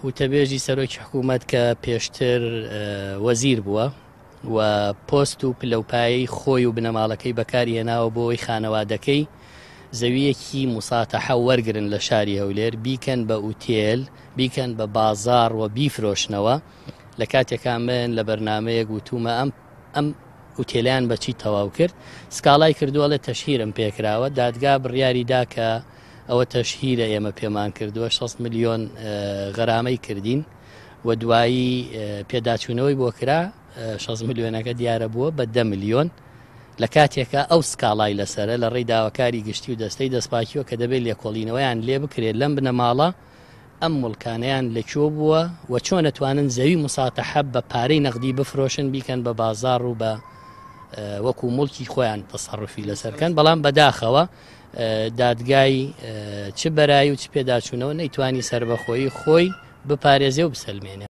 وتەبێژی سەرۆکی حکوومەت کە پێشتر وەزیر بووە و پۆست و پلەپایی خۆی و بنەماڵەکەی بەکارهێناوە بۆی خانەوادەکەی زەویەکی موساتەحە وەرگرن لە شاری هەولێر بیکەن بە ئوتێل بیکەن بە بازاڕ و بیفرۆشنەوە لە کاتێکا من لە بەرنمەیەک وتومە ئەم ئوتێلیان بەچی تەواو کرد سکاڵای کردووە لە تەشهیرم پێکراوە دادگا بڕیاریدا کە ئەوە تەشهیرە ئێمە پێمان کردووە 6 ملیۆن غەرامەی کردین و دوایی پێداچوونەوەی بۆ کرا 6 ملیۆنەکە دیارە بووە بە 10 ملیۆن لە کاتێکە ئەو سکاڵای لەسرە لە ڕێی داواکاری گشتی و دەستەی دەستپاکیەوە کە دەبێت لێکۆڵینەوەیان لێ بکرێت لەم بنەماڵە ئەم مڵکانەیان لەکوێ بووە و چۆن ئەتوانن زەوی موساتەحە بە پارەی نەقدی بفرۆشن بیکەن بە بازاڕ و بە وەکو مڵکی خۆیان تەسەڕفی لەسەرکەن بەڵام بەداخەوە دادگای چ بەرایی و چ پێداچوونەوە نەیتوانی سربەخۆیی خۆی بپارێزێ و بسەلمێنێ.